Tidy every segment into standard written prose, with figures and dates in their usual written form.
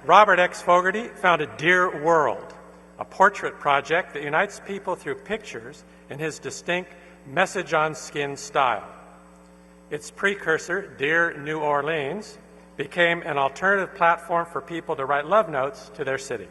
Robert X. Fogarty founded Dear World, a portrait project that unites people through pictures in his distinct message-on-skin style. Its precursor, Dear New Orleans, became an alternative platform for people to write love notes to their city.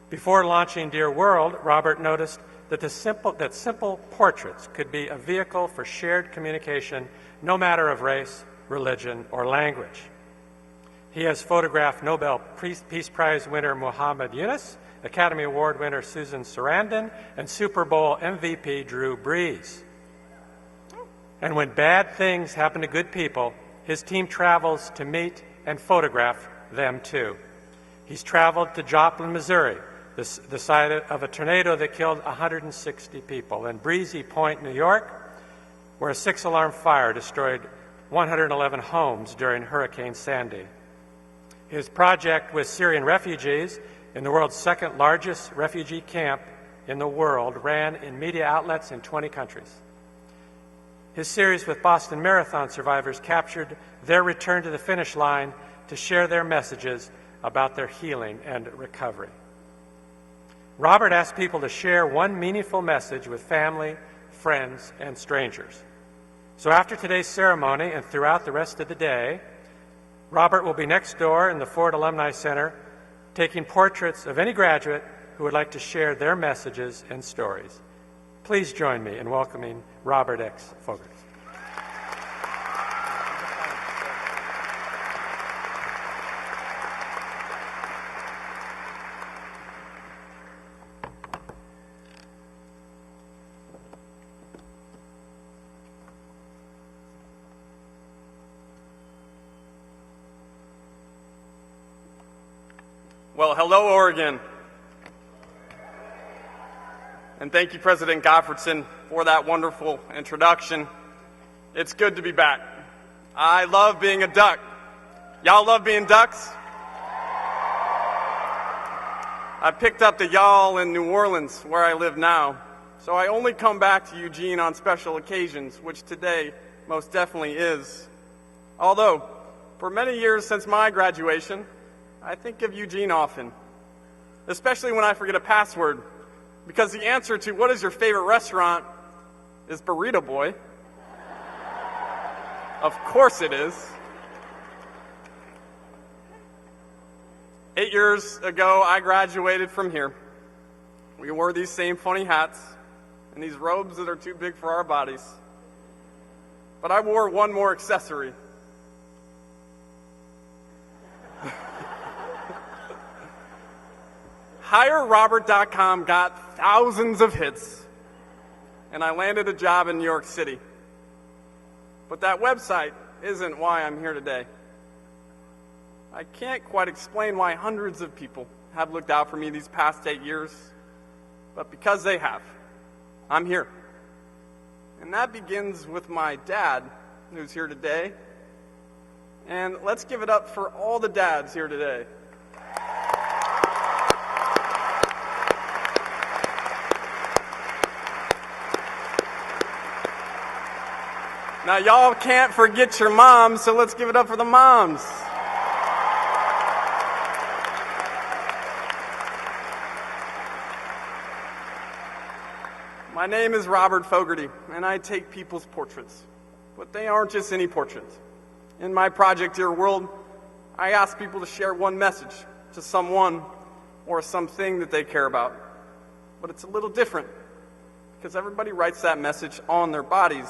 Before launching Dear World, Robert noticed that simple portraits could be a vehicle for shared communication, no matter of race, religion, or language. He has photographed Nobel Peace Prize winner Muhammad Yunus, Academy Award winner Susan Sarandon, and Super Bowl MVP Drew Brees. And when bad things happen to good people, his team travels to meet and photograph them too. He's traveled to Joplin, Missouri, the site of a tornado that killed 160 people, and Breezy Point, New York, where a 6-alarm fire destroyed 111 homes during Hurricane Sandy. His project with Syrian refugees in the world's second largest refugee camp in the world ran in media outlets in 20 countries. His series with Boston Marathon survivors captured their return to the finish line to share their messages about their healing and recovery. Robert asked people to share one meaningful message with family, friends, and strangers. So after today's ceremony and throughout the rest of the day, Robert will be next door in the Ford Alumni Center taking portraits of any graduate who would like to share their messages and stories. Please join me in welcoming Robert X. Fogarty. Well, hello, Oregon. And thank you, President Gottfredson, for that wonderful introduction. It's good to be back. I love being a duck. Y'all love being ducks? I picked up the y'all in New Orleans, where I live now, so I only come back to Eugene on special occasions, which today most definitely is. Although, for many years since my graduation, I think of Eugene often, especially when I forget a password, because the answer to what is your favorite restaurant is Burrito Boy. Of course it is. 8 years ago, I graduated from here. We wore these same funny hats and these robes that are too big for our bodies. But I wore one more accessory. HireRobert.com got thousands of hits, and I landed a job in New York City. But that website isn't why I'm here today. I can't quite explain why hundreds of people have looked out for me these past 8 years, but because they have, I'm here. And that begins with my dad, who's here today. And let's give it up for all the dads here today. Now, y'all can't forget your moms, so let's give it up for the moms. My name is Robert Fogarty, and I take people's portraits. But they aren't just any portraits. In my project, Dear World, I ask people to share one message to someone or something that they care about. But it's a little different, because everybody writes that message on their bodies.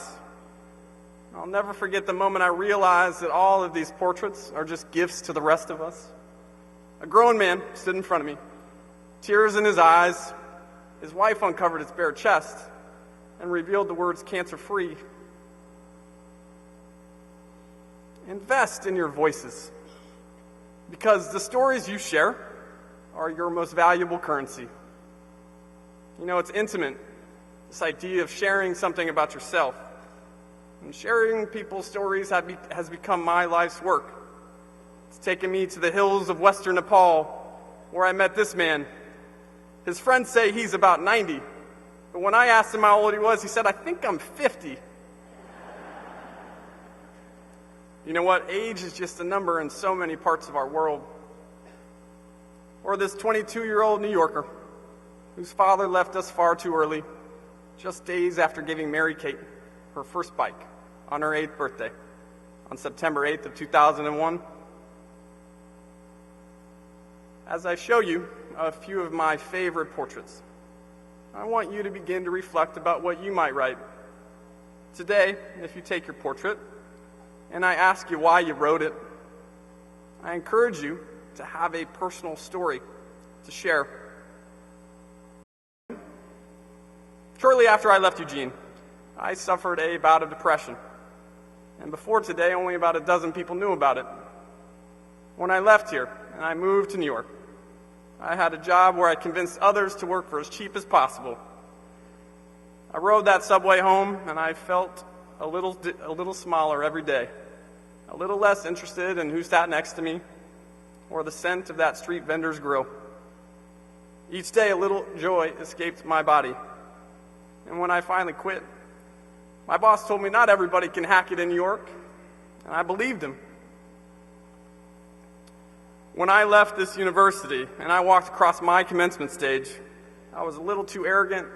I'll never forget the moment I realized that all of these portraits are just gifts to the rest of us. A grown man stood in front of me, tears in his eyes. His wife uncovered his bare chest and revealed the words cancer-free. Invest in your voices, because the stories you share are your most valuable currency. You know, it's intimate, this idea of sharing something about yourself. And sharing people's stories has become my life's work. It's taken me to the hills of western Nepal, where I met this man. His friends say he's about 90, but when I asked him how old he was, he said, "I think I'm 50. You know what? Age is just a number in so many parts of our world. or this 22-year-old New Yorker whose father left us far too early, just days after giving Mary Kate her first bike on her 8th birthday on September 8th of 2001. As I show you a few of my favorite portraits, I want you to begin to reflect about what you might write. Today, if you take your portrait and I ask you why you wrote it, I encourage you to have a personal story to share. Shortly after I left Eugene, I suffered a bout of depression. And before today, only about a dozen people knew about it. When I left here and I moved to New York, I had a job where I convinced others to work for as cheap as possible. I rode that subway home and I felt a little smaller every day, a little less interested in who sat next to me or the scent of that street vendor's grill. Each day a little joy escaped my body. And when I finally quit, my boss told me not everybody can hack it in New York, and I believed him. When I left this university and I walked across my commencement stage, I was a little too arrogant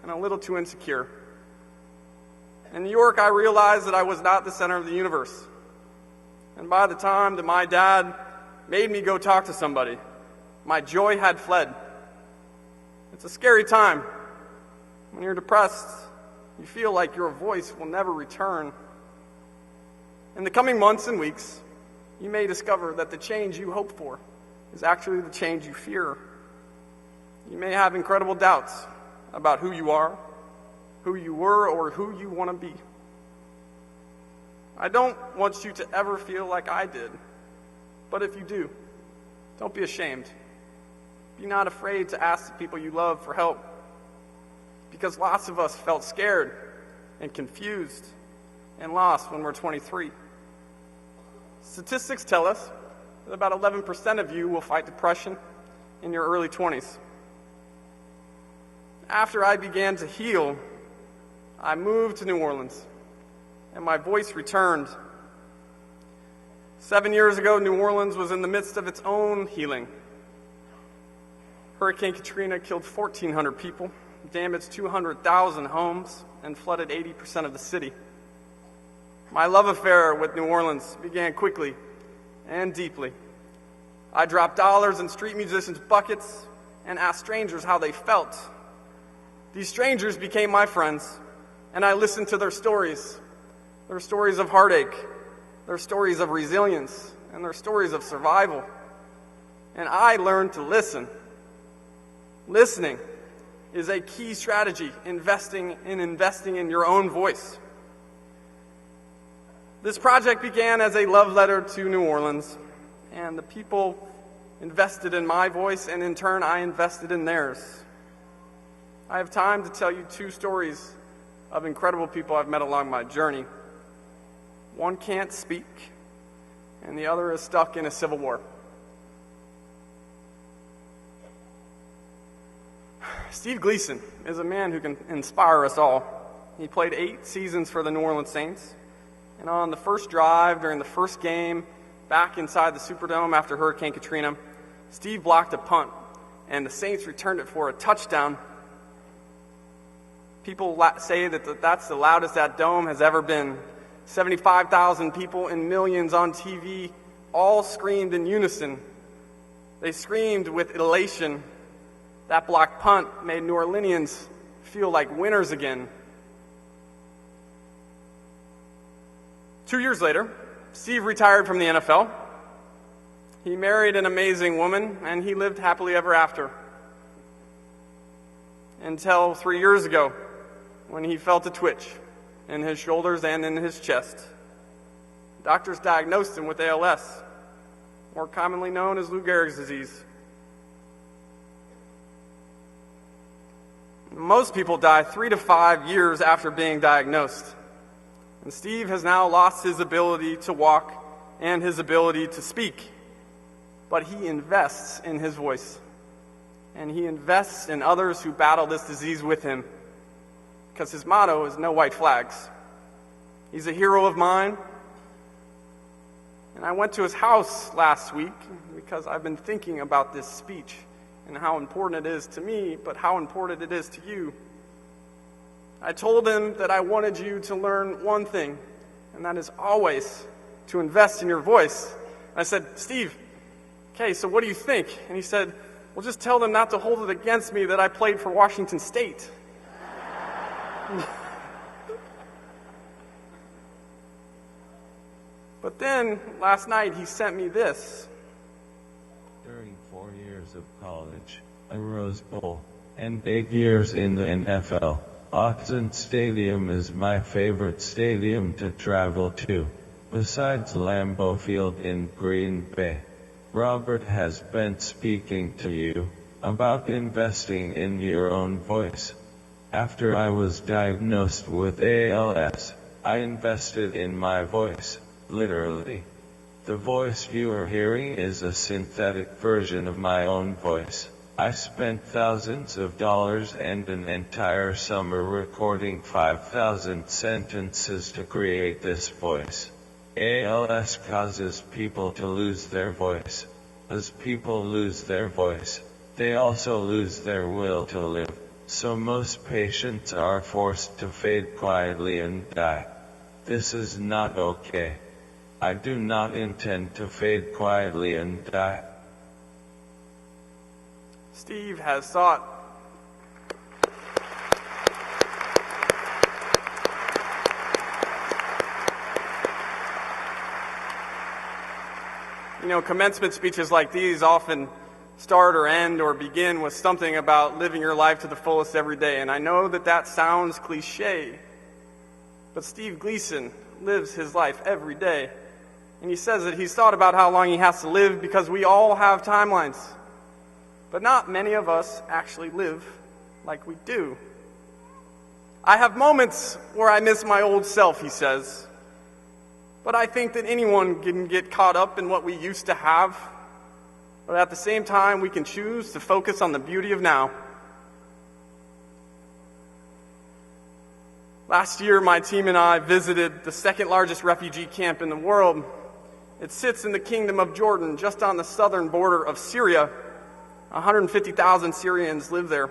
and a little too insecure. In New York, I realized that I was not the center of the universe. And by the time that my dad made me go talk to somebody, my joy had fled. It's a scary time. When you're depressed, you feel like your voice will never return. In the coming months and weeks, you may discover that the change you hope for is actually the change you fear. You may have incredible doubts about who you are, who you were, or who you want to be. I don't want you to ever feel like I did, but if you do, don't be ashamed. Be not afraid to ask the people you love for help, because lots of us felt scared and confused and lost when we're 23. Statistics tell us that about 11% of you will fight depression in your early 20s. After I began to heal, I moved to New Orleans, and my voice returned. 7 years ago, New Orleans was in the midst of its own healing. Hurricane Katrina killed 1,400 people, damaged 200,000 homes, and flooded 80% of the city. My love affair with New Orleans began quickly and deeply. I dropped dollars in street musicians' buckets and asked strangers how they felt. These strangers became my friends, and I listened to their stories of heartache, their stories of resilience, and their stories of survival. And I learned to listen. Listening is a key strategy, investing in your own voice. This project began as a love letter to New Orleans, and the people invested in my voice, and in turn I invested in theirs. I have time to tell you 2 stories of incredible people I've met along my journey. One can't speak, and the other is stuck in a civil war. Steve Gleason is a man who can inspire us all. He played 8 seasons for the New Orleans Saints, and on the first drive during the first game back inside the Superdome after Hurricane Katrina, Steve blocked a punt, and the Saints returned it for a touchdown. People say that that's the loudest that dome has ever been. 75,000 people and millions on TV all screamed in unison. They screamed with elation. That blocked punt made New Orleanians feel like winners again. 2 years later, Steve retired from the NFL. He married an amazing woman, and he lived happily ever after. Until 3 years ago, when he felt a twitch in his shoulders and in his chest. Doctors diagnosed him with ALS, more commonly known as Lou Gehrig's disease. Most people die 3 to 5 years after being diagnosed. And Steve has now lost his ability to walk and his ability to speak. But he invests in his voice. And he invests in others who battle this disease with him. Because his motto is no white flags. He's a hero of mine. And I went to his house last week because I've been thinking about this speech and how important it is to me, but how important it is to you. I told him that I wanted you to learn one thing, and that is always to invest in your voice. I said, Steve, okay, so what do you think? And he said, well, just tell them not to hold it against me that I played for Washington State. But then, last night, he sent me this. During 4 years of college, a Rose Bowl, and 8 years in the NFL, Autzen Stadium is my favorite stadium to travel to, besides Lambeau Field in Green Bay. Robert has been speaking to you about investing in your own voice. After I was diagnosed with ALS, I invested in my voice. Literally. The voice you are hearing is a synthetic version of my own voice. I spent thousands of dollars and an entire summer recording 5,000 sentences to create this voice. ALS causes people to lose their voice. As people lose their voice, they also lose their will to live. So most patients are forced to fade quietly and die. This is not okay. I do not intend to fade quietly and die. Steve has thought. You know, commencement speeches like these often start or end or begin with something about living your life to the fullest every day. And I know that that sounds cliche, but Steve Gleason lives his life every day. And he says that he's thought about how long he has to live because we all have timelines. But not many of us actually live like we do. I have moments where I miss my old self, he says. But I think that anyone can get caught up in what we used to have. But at the same time, we can choose to focus on the beauty of now. Last year, my team and I visited the second largest refugee camp in the world. It sits in the kingdom of Jordan, just on the southern border of Syria. 150,000 Syrians live there.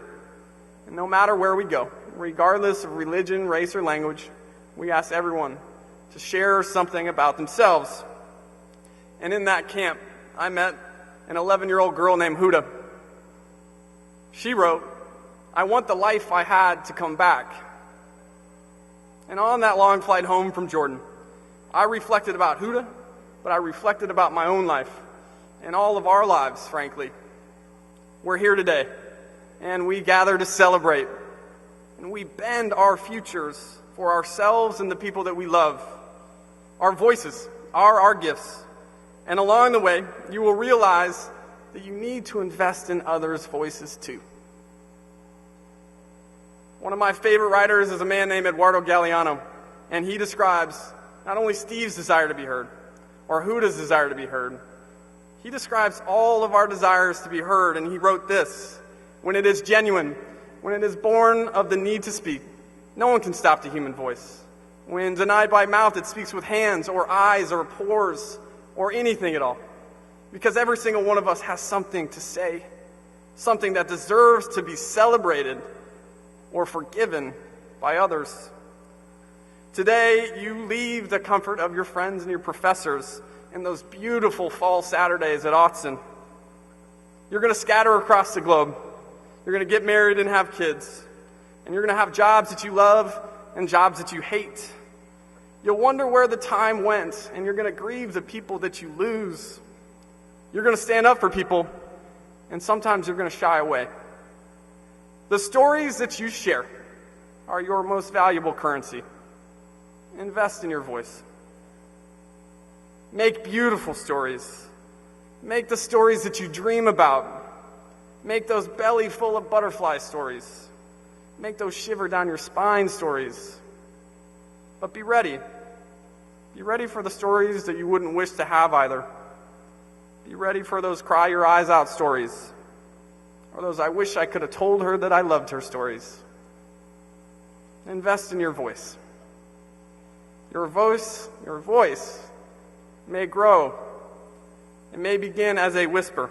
And no matter where we go, regardless of religion, race, or language, we ask everyone to share something about themselves. And in that camp, I met an 11-year-old girl named Huda. She wrote, "I want the life I had to come back." And on that long flight home from Jordan, I reflected about Huda, but I reflected about my own life and all of our lives, frankly. We're here today, and we gather to celebrate, and we bend our futures for ourselves and the people that we love. Our voices are our gifts, and along the way, you will realize that you need to invest in others' voices too. One of my favorite writers is a man named Eduardo Galeano, and he describes not only Steve's desire to be heard, or Huda's desire to be heard. He describes all of our desires to be heard, and he wrote this: when it is genuine, when it is born of the need to speak, no one can stop the human voice. When denied by mouth, it speaks with hands or eyes or pores or anything at all. Because every single one of us has something to say, something that deserves to be celebrated or forgiven by others. Today, you leave the comfort of your friends and your professors in those beautiful fall Saturdays at Autzen. You're going to scatter across the globe. You're going to get married and have kids. And you're going to have jobs that you love and jobs that you hate. You'll wonder where the time went, and you're going to grieve the people that you lose. You're going to stand up for people, and sometimes you're going to shy away. The stories that you share are your most valuable currency. Invest in your voice. Make beautiful stories. Make the stories that you dream about. Make those belly full of butterfly stories. Make those shiver down your spine stories. But be ready. Be ready for the stories that you wouldn't wish to have either. Be ready for those cry your eyes out stories. Or those I wish I could have told her that I loved her stories. Invest in your voice. Your voice may grow. It may begin as a whisper.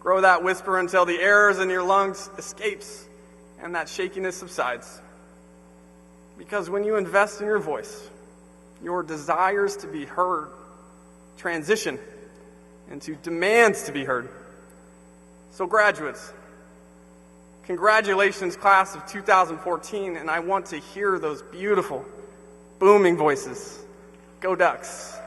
Grow that whisper until the air in your lungs escapes and that shakiness subsides. Because when you invest in your voice, your desires to be heard transition into demands to be heard. So graduates, congratulations, class of 2014, and I want to hear those beautiful, booming voices. Go Ducks!